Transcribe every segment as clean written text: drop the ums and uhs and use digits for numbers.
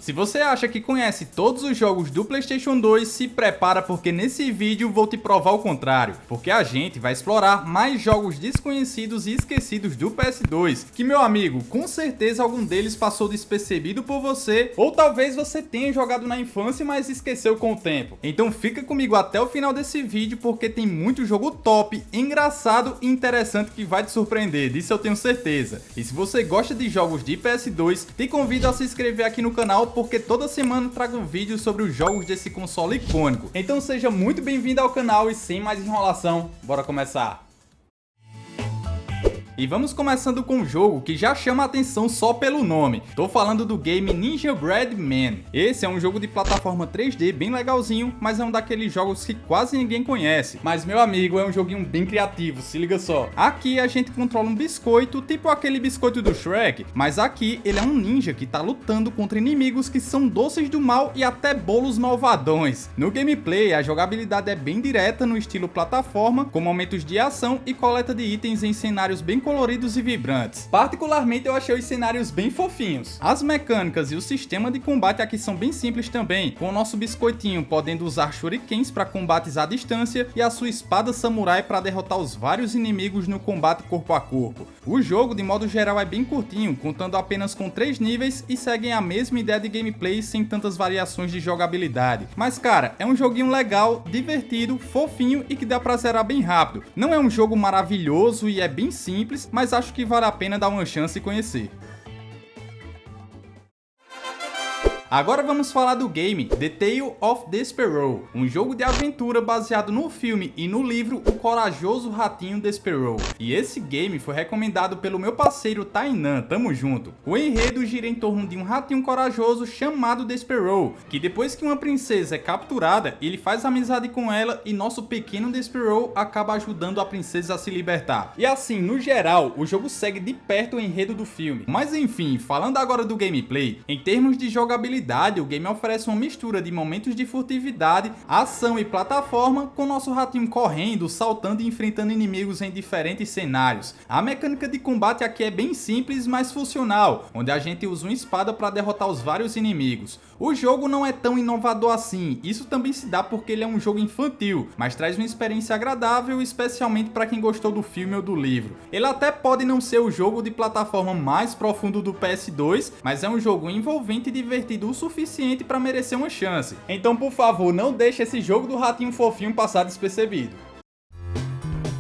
Se você acha que conhece todos os jogos do PlayStation 2, se prepara porque nesse vídeo vou te provar o contrário, porque a gente vai explorar mais jogos desconhecidos e esquecidos do PS2, que meu amigo, com certeza algum deles passou despercebido por você, ou talvez você tenha jogado na infância, mas esqueceu com o tempo. Então fica comigo até o final desse vídeo, porque tem muito jogo top, engraçado e interessante que vai te surpreender, disso eu tenho certeza. E se você gosta de jogos de PS2, te convido a se inscrever aqui no canal, porque toda semana trago um vídeo sobre os jogos desse console icônico. Então seja muito bem-vindo ao canal e sem mais enrolação, bora começar! E vamos começando com um jogo que já chama a atenção só pelo nome. Tô falando do game Ninja Bread Man. Esse é um jogo de plataforma 3D bem legalzinho, mas é um daqueles jogos que quase ninguém conhece. Mas meu amigo, é um joguinho bem criativo, se liga só. Aqui a gente controla um biscoito, tipo aquele biscoito do Shrek, mas aqui ele é um ninja que tá lutando contra inimigos que são doces do mal e até bolos malvadões. No gameplay, a jogabilidade é bem direta no estilo plataforma, com momentos de ação e coleta de itens em cenários bem coloridos e vibrantes. Particularmente eu achei os cenários bem fofinhos. As mecânicas e o sistema de combate aqui são bem simples também, com o nosso biscoitinho podendo usar shurikens para combates à distância e a sua espada samurai para derrotar os vários inimigos no combate corpo a corpo. O jogo de modo geral é bem curtinho, contando apenas com 3 níveis e seguem a mesma ideia de gameplay sem tantas variações de jogabilidade. Mas cara, é um joguinho legal, divertido, fofinho e que dá pra zerar bem rápido. Não é um jogo maravilhoso e é bem simples, mas acho que vale a pena dar uma chance e conhecer. Agora vamos falar do game The Tale of Despero, um jogo de aventura baseado no filme e no livro O Corajoso Ratinho Despero. E esse game foi recomendado pelo meu parceiro Tainan, tamo junto. O enredo gira em torno de um ratinho corajoso chamado Despero, que depois que uma princesa é capturada, ele faz amizade com ela e nosso pequeno Despero acaba ajudando a princesa a se libertar. E assim, no geral, o jogo segue de perto o enredo do filme. Mas enfim, falando agora do gameplay, em termos de jogabilidade, o game oferece uma mistura de momentos de furtividade, ação e plataforma, com nosso ratinho correndo, saltando e enfrentando inimigos em diferentes cenários. A mecânica de combate aqui é bem simples, mas funcional, onde a gente usa uma espada para derrotar os vários inimigos. O jogo não é tão inovador assim, isso também se dá porque ele é um jogo infantil, mas traz uma experiência agradável, especialmente para quem gostou do filme ou do livro. Ele até pode não ser o jogo de plataforma mais profundo do PS2, mas é um jogo envolvente e divertido o suficiente para merecer uma chance. Então, por favor, não deixe esse jogo do ratinho fofinho passar despercebido.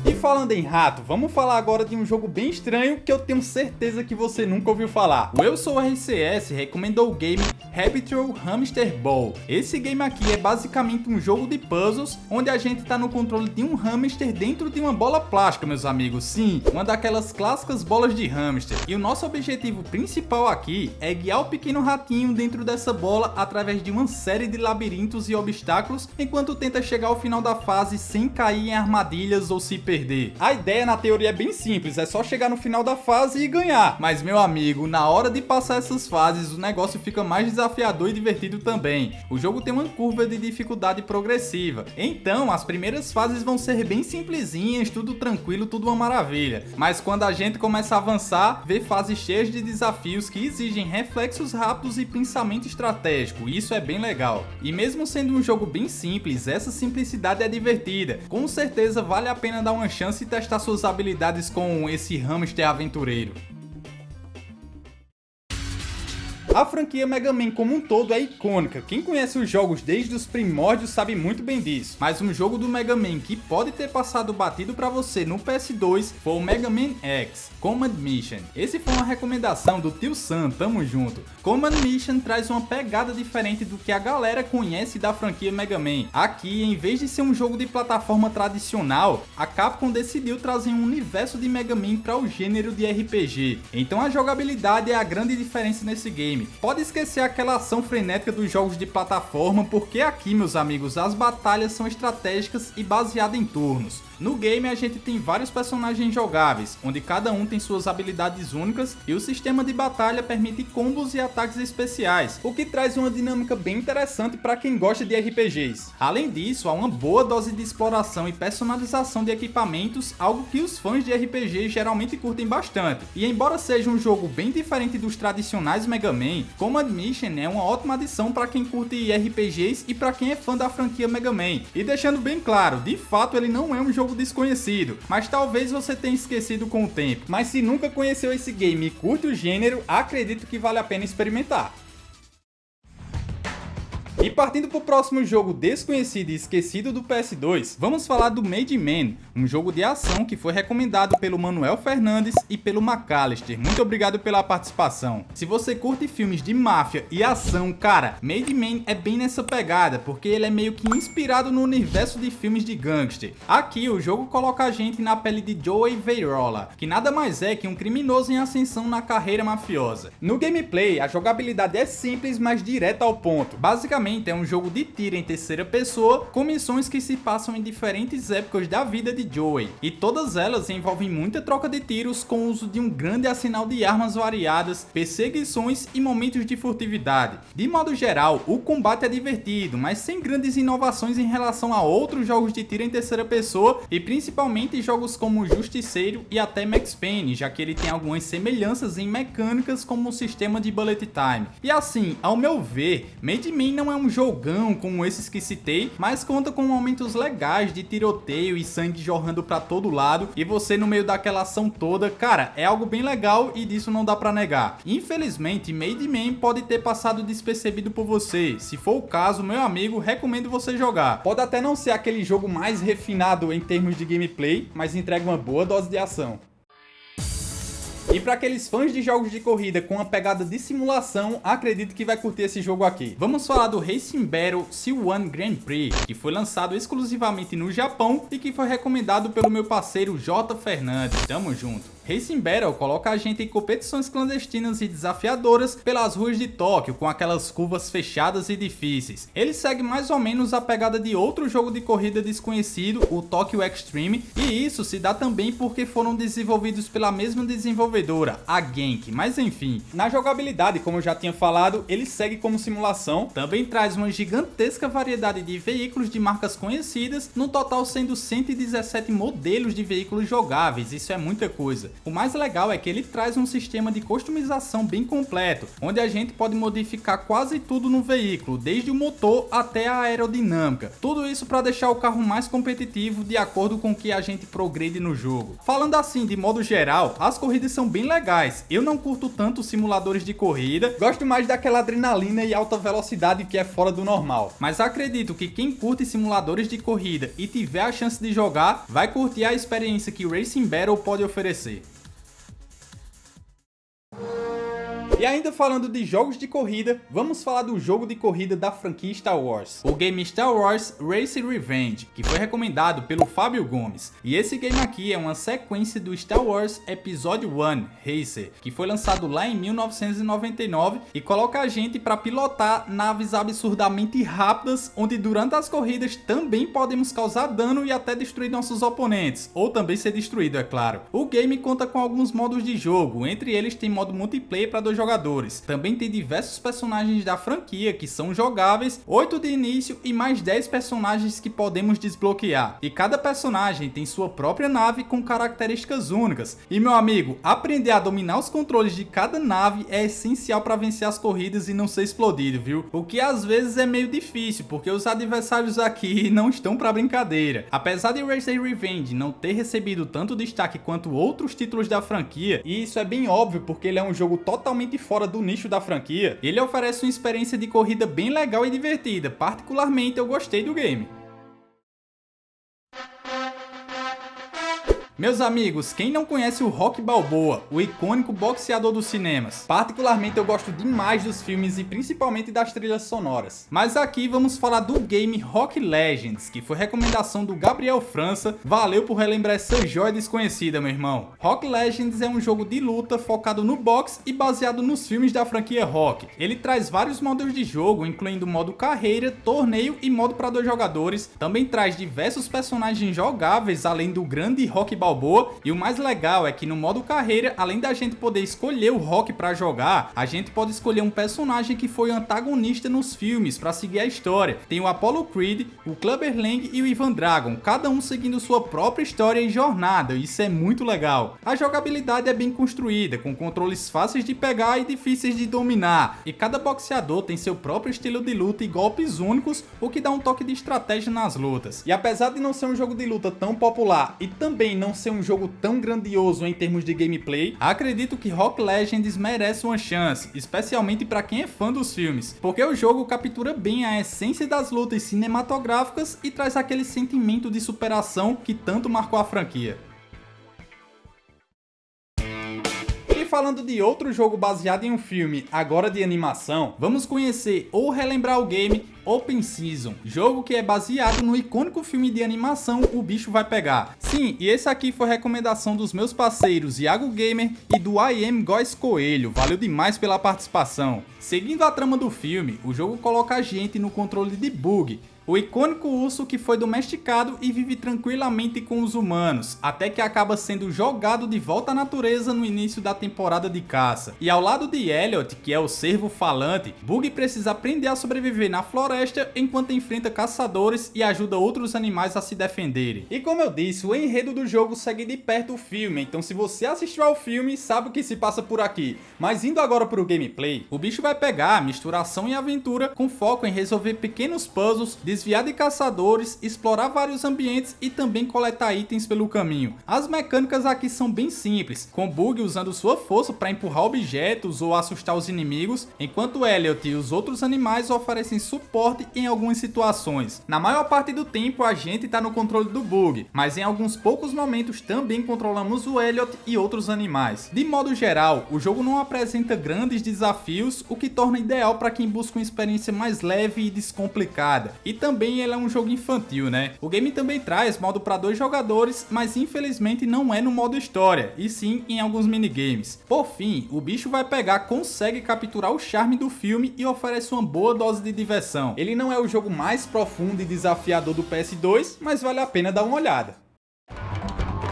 E falando em rato, vamos falar agora de um jogo bem estranho que eu tenho certeza que você nunca ouviu falar. O Eu Sou RCS recomendou o game Habitual Hamster Ball. Esse game aqui é basicamente um jogo de puzzles, onde a gente tá no controle de um hamster dentro de uma bola plástica, meus amigos. Sim, uma daquelas clássicas bolas de hamster. E o nosso objetivo principal aqui é guiar o pequeno ratinho dentro dessa bola através de uma série de labirintos e obstáculos, enquanto tenta chegar ao final da fase sem cair em armadilhas ou se perder. A ideia na teoria é bem simples, é só chegar no final da fase e ganhar. Mas meu amigo, na hora de passar essas fases, o negócio fica mais desafiador e divertido também. O jogo tem uma curva de dificuldade progressiva, então as primeiras fases vão ser bem simplesinhas, tudo tranquilo, tudo uma maravilha. Mas quando a gente começa a avançar, vê fases cheias de desafios que exigem reflexos rápidos e pensamento estratégico, e isso é bem legal. E mesmo sendo um jogo bem simples, essa simplicidade é divertida. Com certeza vale a pena dar uma chance de testar suas habilidades com esse hamster aventureiro. A franquia Mega Man como um todo é icônica, quem conhece os jogos desde os primórdios sabe muito bem disso. Mas um jogo do Mega Man que pode ter passado batido pra você no PS2 foi o Mega Man X Command Mission. Esse foi uma recomendação do tio Sam, tamo junto. Command Mission traz uma pegada diferente do que a galera conhece da franquia Mega Man. Aqui, em vez de ser um jogo de plataforma tradicional, a Capcom decidiu trazer um universo de Mega Man para o gênero de RPG. Então a jogabilidade é a grande diferença nesse game. Pode esquecer aquela ação frenética dos jogos de plataforma, porque aqui, meus amigos, as batalhas são estratégicas e baseadas em turnos. No game a gente tem vários personagens jogáveis, onde cada um tem suas habilidades únicas e o sistema de batalha permite combos e ataques especiais, o que traz uma dinâmica bem interessante para quem gosta de RPGs. Além disso, há uma boa dose de exploração e personalização de equipamentos, algo que os fãs de RPG geralmente curtem bastante. E embora seja um jogo bem diferente dos tradicionais Mega Man, também. Command Mission é uma ótima adição para quem curte RPGs e para quem é fã da franquia Mega Man. E deixando bem claro, de fato ele não é um jogo desconhecido, mas talvez você tenha esquecido com o tempo. Mas se nunca conheceu esse game e curte o gênero, acredito que vale a pena experimentar. E partindo para o próximo jogo desconhecido e esquecido do PS2, vamos falar do Made Man, um jogo de ação que foi recomendado pelo Manuel Fernandes e pelo McAllister. Muito obrigado pela participação. Se você curte filmes de máfia e ação, cara, Made Man é bem nessa pegada, porque ele é meio que inspirado no universo de filmes de gangster. Aqui o jogo coloca a gente na pele de Joey Veyrola, que nada mais é que um criminoso em ascensão na carreira mafiosa. No gameplay, a jogabilidade é simples, mas direta ao ponto. Basicamente, é um jogo de tiro em terceira pessoa, com missões que se passam em diferentes épocas da vida de Joey, e todas elas envolvem muita troca de tiros com o uso de um grande arsenal de armas variadas, perseguições e momentos de furtividade. De modo geral, o combate é divertido, mas sem grandes inovações em relação a outros jogos de tiro em terceira pessoa, e principalmente jogos como Justiceiro e até Max Payne, já que ele tem algumas semelhanças em mecânicas como o sistema de bullet time. E assim, ao meu ver, Made Man não é um jogão como esses que citei, mas conta com momentos legais de tiroteio e sangue jorrando pra todo lado e você no meio daquela ação toda. Cara, é algo bem legal e disso não dá pra negar. Infelizmente, Made Man pode ter passado despercebido por você. Se for o caso, meu amigo, recomendo você jogar. Pode até não ser aquele jogo mais refinado em termos de gameplay, mas entrega uma boa dose de ação. E para aqueles fãs de jogos de corrida com uma pegada de simulação, acredito que vai curtir esse jogo aqui. Vamos falar do Racing Battle C1 Grand Prix, que foi lançado exclusivamente no Japão e que foi recomendado pelo meu parceiro J. Fernandes. Tamo junto. Racing Battle coloca a gente em competições clandestinas e desafiadoras pelas ruas de Tóquio, com aquelas curvas fechadas e difíceis. Ele segue mais ou menos a pegada de outro jogo de corrida desconhecido, o Tokyo Extreme, e isso se dá também porque foram desenvolvidos pela mesma desenvolvedora, a Genk. Mas enfim, na jogabilidade, como eu já tinha falado, ele segue como simulação, também traz uma gigantesca variedade de veículos de marcas conhecidas, no total sendo 117 modelos de veículos jogáveis. Isso é muita coisa. O mais legal é que ele traz um sistema de customização bem completo, onde a gente pode modificar quase tudo no veículo, desde o motor até a aerodinâmica. Tudo isso para deixar o carro mais competitivo de acordo com o que a gente progride no jogo. Falando assim, de modo geral, as corridas são bem legais. Eu não curto tanto simuladores de corrida, gosto mais daquela adrenalina e alta velocidade que é fora do normal. Mas acredito que quem curte simuladores de corrida e tiver a chance de jogar, vai curtir a experiência que Racing Battle pode oferecer. E ainda falando de jogos de corrida, vamos falar do jogo de corrida da franquia Star Wars, o game Star Wars Race Revenge, que foi recomendado pelo Fábio Gomes. E esse game aqui é uma sequência do Star Wars Episode 1 Racer, que foi lançado lá em 1999 e coloca a gente para pilotar naves absurdamente rápidas, onde durante as corridas também podemos causar dano e até destruir nossos oponentes, ou também ser destruído, é claro. O game conta com alguns modos de jogo, entre eles tem modo multiplayer para 2 jogadores. Também tem diversos personagens da franquia que são jogáveis, 8 de início e mais 10 personagens que podemos desbloquear. E cada personagem tem sua própria nave com características únicas. E meu amigo, aprender a dominar os controles de cada nave é essencial para vencer as corridas e não ser explodido, viu? O que às vezes é meio difícil, porque os adversários aqui não estão para brincadeira. Apesar de Racer Revenge não ter recebido tanto destaque quanto outros títulos da franquia, e isso é bem óbvio porque ele é um jogo totalmente fora do nicho da franquia, ele oferece uma experiência de corrida bem legal e divertida. Particularmente eu gostei do game. Meus amigos, quem não conhece o Rocky Balboa, o icônico boxeador dos cinemas? Particularmente eu gosto demais dos filmes e principalmente das trilhas sonoras. Mas aqui vamos falar do game Rocky Legends, que foi recomendação do Gabriel França. Valeu por relembrar essa joia desconhecida, meu irmão. Rocky Legends é um jogo de luta focado no boxe e baseado nos filmes da franquia Rocky. Ele traz vários modos de jogo, incluindo modo carreira, torneio e modo para 2 jogadores. Também traz diversos personagens jogáveis, além do grande Rocky Balboa Balboa, e o mais legal é que no modo carreira, além da gente poder escolher o Rock pra jogar, a gente pode escolher um personagem que foi antagonista nos filmes pra seguir a história. Tem o Apollo Creed, o Clubber Lang e o Ivan Drago, cada um seguindo sua própria história e jornada, e isso é muito legal. A jogabilidade é bem construída, com controles fáceis de pegar e difíceis de dominar, e cada boxeador tem seu próprio estilo de luta e golpes únicos, o que dá um toque de estratégia nas lutas. E apesar de não ser um jogo de luta tão popular e também não ser um jogo tão grandioso em termos de gameplay, acredito que Rock Legends merece uma chance, especialmente para quem é fã dos filmes, porque o jogo captura bem a essência das lutas cinematográficas e traz aquele sentimento de superação que tanto marcou a franquia. Falando de outro jogo baseado em um filme, agora de animação, vamos conhecer ou relembrar o game Open Season, jogo que é baseado no icônico filme de animação O Bicho Vai Pegar. Sim, e esse aqui foi recomendação dos meus parceiros Iago Gamer e do I Am Góis Coelho, valeu demais pela participação. Seguindo a trama do filme, o jogo coloca a gente no controle de Bug, o icônico urso que foi domesticado e vive tranquilamente com os humanos, até que acaba sendo jogado de volta à natureza no início da temporada de caça. E ao lado de Elliot, que é o cervo falante, Bug precisa aprender a sobreviver na floresta enquanto enfrenta caçadores e ajuda outros animais a se defenderem. E como eu disse, o enredo do jogo segue de perto o filme, então se você assistiu ao filme, sabe o que se passa por aqui. Mas indo agora para o gameplay, o bicho vai pegar misturação e aventura com foco em resolver pequenos puzzles, desviar de caçadores, explorar vários ambientes e também coletar itens pelo caminho. As mecânicas aqui são bem simples, com Bug usando sua força para empurrar objetos ou assustar os inimigos, enquanto Elliot e os outros animais oferecem suporte em algumas situações. Na maior parte do tempo a gente está no controle do Bug, mas em alguns poucos momentos também controlamos o Elliot e outros animais. De modo geral, o jogo não apresenta grandes desafios, o que torna ideal para quem busca uma experiência mais leve e descomplicada. E também ele é um jogo infantil, né? O game também traz modo para 2 jogadores, mas infelizmente não é no modo história, e sim em alguns minigames. Por fim, o bicho vai pegar consegue capturar o charme do filme e oferece uma boa dose de diversão. Ele não é o jogo mais profundo e desafiador do PS2, mas vale a pena dar uma olhada.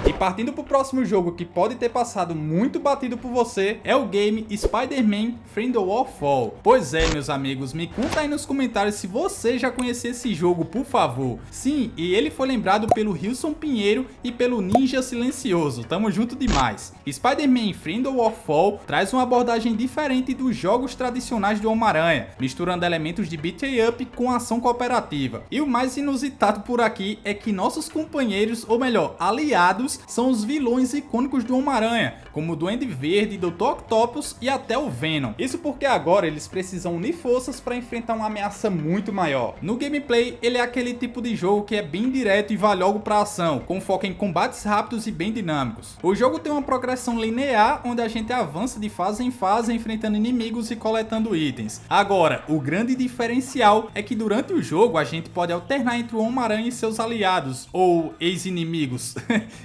E partindo para o próximo jogo que pode ter passado muito batido por você, é o game Spider-Man Friend or Fall. Pois é, meus amigos, me conta aí nos comentários se você já conhecia esse jogo, por favor. Sim, e ele foi lembrado pelo Wilson Pinheiro e pelo Ninja Silencioso, tamo junto demais. Spider-Man Friend or Fall traz uma abordagem diferente dos jogos tradicionais do Homem-Aranha, misturando elementos de beat 'em up com ação cooperativa. E o mais inusitado por aqui é que nossos companheiros, ou melhor, aliados, são os vilões icônicos do Homem-Aranha, como o Duende Verde, Dr. Octopus e até o Venom. Isso porque agora eles precisam unir forças para enfrentar uma ameaça muito maior. No gameplay, ele é aquele tipo de jogo que é bem direto e vai logo pra ação, com foco em combates rápidos e bem dinâmicos. O jogo tem uma progressão linear, onde a gente avança de fase em fase, enfrentando inimigos e coletando itens. Agora, o grande diferencial é que durante o jogo a gente pode alternar entre o Homem-Aranha e seus aliados, ou ex-inimigos.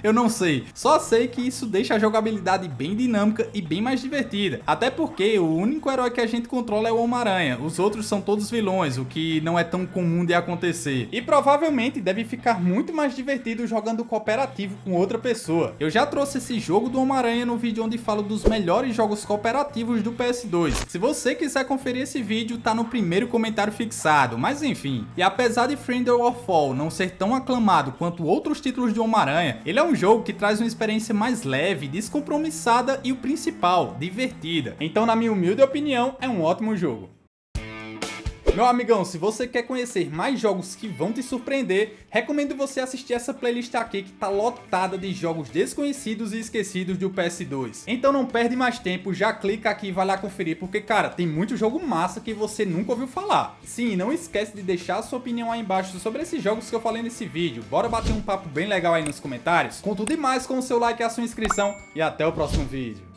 Eu não sei, só sei que isso deixa a jogabilidade bem dinâmica e bem mais divertida, até porque o único herói que a gente controla é o Homem-Aranha, os outros são todos vilões, o que não é tão comum de acontecer, e provavelmente deve ficar muito mais divertido jogando cooperativo com outra pessoa. Eu já trouxe esse jogo do Homem-Aranha no vídeo onde falo dos melhores jogos cooperativos do PS2, se você quiser conferir esse vídeo tá no primeiro comentário fixado, mas enfim. E apesar de Friend or Fall não ser tão aclamado quanto outros títulos de Homem-Aranha, ele é um jogo que traz uma experiência mais leve, descompromissada e o principal, divertida. Então, na minha humilde opinião, é um ótimo jogo. Meu amigão, se você quer conhecer mais jogos que vão te surpreender, recomendo você assistir essa playlist aqui que tá lotada de jogos desconhecidos e esquecidos do PS2. Então não perde mais tempo, já clica aqui e vai lá conferir, porque cara, tem muito jogo massa que você nunca ouviu falar. Sim, não esquece de deixar a sua opinião aí embaixo sobre esses jogos que eu falei nesse vídeo. Bora bater um papo bem legal aí nos comentários? Com tudo e mais, com o seu like e a sua inscrição, e até o próximo vídeo.